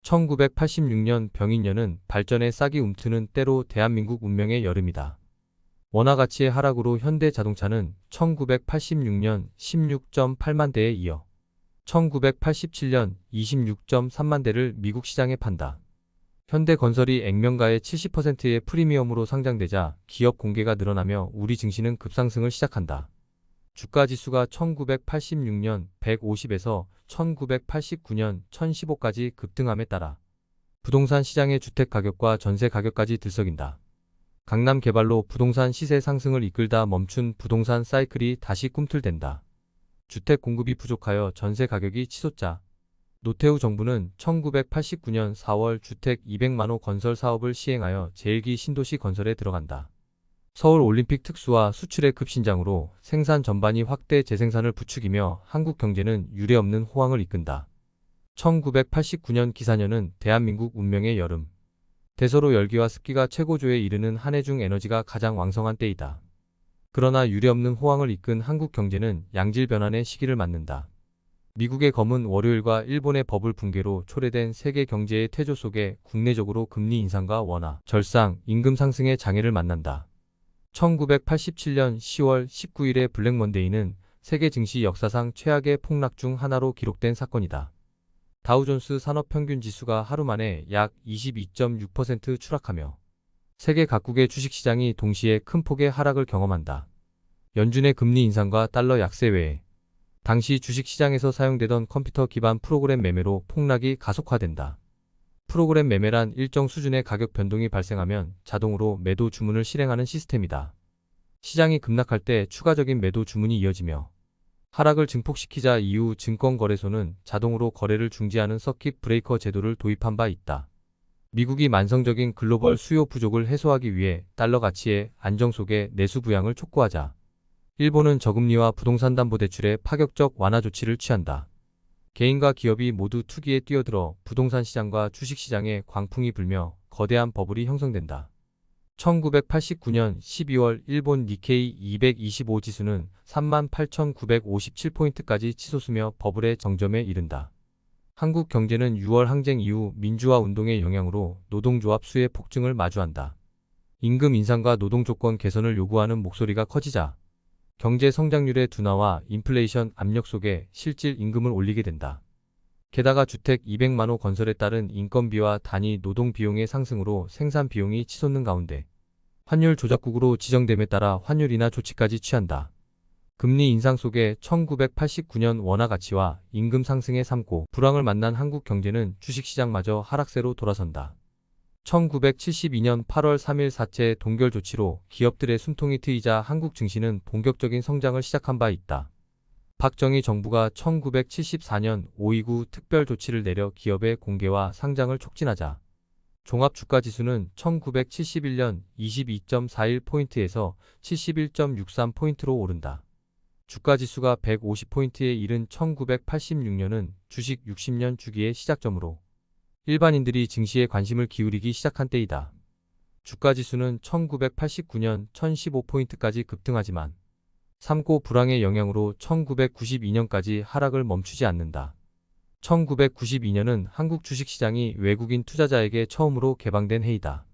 1986년 병인년은 발전의 싹이 움트는 때로 대한민국 운명의 여름이다. 원화 가치의 하락으로 현대자동차는 1986년 16.8만 대에 이어 1987년 26.3만 대를 미국 시장에 판다. 현대건설이 액면가의 70%의 프리미엄으로 상장되자 기업 공개가 늘어나며 우리 증시는 급상승을 시작한다. 주가지수가 1986년 150에서 1989년 1015까지 급등함에 따라 부동산 시장의 주택 가격과 전세 가격까지 들썩인다. 강남 개발로 부동산 시세 상승을 이끌다 멈춘 부동산 사이클이 다시 꿈틀댄다. 주택 공급이 부족하여 전세 가격이 치솟자 노태우 정부는 1989년 4월 주택 200만 호 건설 사업을 시행하여 제1기 신도시 건설에 들어간다. 서울 올림픽 특수화 수출의 급신장으로 생산 전반이 확대 재생산을 부추기며 한국 경제는 유례없는 호황을 이끈다. 1989년 기사년은 대한민국 운명의 여름. 대서로 열기와 습기가 최고조에 이르는 한 해 중 에너지가 가장 왕성한 때이다. 그러나 유례없는 호황을 이끈 한국 경제는 양질 변환의 시기를 맞는다. 미국의 검은 월요일과 일본의 버블 붕괴로 초래된 세계 경제의 태조 속에 국내적으로 금리 인상과 원화, 절상, 임금 상승의 장애를 만난다. 1987년 10월 19일의 블랙 먼데이는 세계 증시 역사상 최악의 폭락 중 하나로 기록된 사건이다. 다우존스 산업평균지수가 하루 만에 약 22.6% 추락하며 세계 각국의 주식시장이 동시에 큰 폭의 하락을 경험한다. 연준의 금리 인상과 달러 약세 외에 당시 주식시장에서 사용되던 컴퓨터 기반 프로그램 매매로 폭락이 가속화된다. 프로그램 매매란 일정 수준의 가격 변동이 발생하면 자동으로 매도 주문을 실행하는 시스템이다. 시장이 급락할 때 추가적인 매도 주문이 이어지며 하락을 증폭시키자 이후 증권거래소는 자동으로 거래를 중지하는 서킷 브레이커 제도를 도입한 바 있다. 미국이 만성적인 글로벌 수요 부족을 해소하기 위해 달러 가치의 안정 속에 내수 부양을 촉구하자 일본은 저금리와 부동산담보대출의 파격적 완화 조치를 취한다. 개인과 기업이 모두 투기에 뛰어들어 부동산 시장과 주식 시장에 광풍이 불며 거대한 버블이 형성된다. 1989년 12월 일본 니케이 225 지수는 38,957포인트까지 치솟으며 버블의 정점에 이른다. 한국 경제는 6월 항쟁 이후 민주화 운동의 영향으로 노동조합 수의 폭증을 마주한다. 임금 인상과 노동 조건 개선을 요구하는 목소리가 커지자 경제 성장률의 둔화와 인플레이션 압력 속에 실질 임금을 올리게 된다. 게다가 주택 200만 호 건설에 따른 인건비와 단위 노동 비용의 상승으로 생산 비용이 치솟는 가운데 환율 조작국으로 지정됨에 따라 환율 인하 조치까지 취한다. 금리 인상 속에 1989년 원화 가치와 임금 상승의 삶고 불황을 만난 한국 경제는 주식시장마저 하락세로 돌아선다. 1972년 8월 3일 사채 동결 조치로 기업들의 숨통이 트이자 한국 증시는 본격적인 성장을 시작한 바 있다. 박정희 정부가 1974년 5.29 특별 조치를 내려 기업의 공개와 상장을 촉진하자 종합주가지수는 1971년 22.41포인트에서 71.63포인트로 오른다. 주가지수가 150포인트에 이른 1986년은 주식 60년 주기의 시작점으로 일반인들이 증시에 관심을 기울이기 시작한 때이다. 주가지수는 1989년 1015포인트까지 급등하지만 삼고 불황의 영향으로 1992년까지 하락을 멈추지 않는다. 1992년은 한국 주식시장이 외국인 투자자에게 처음으로 개방된 해이다.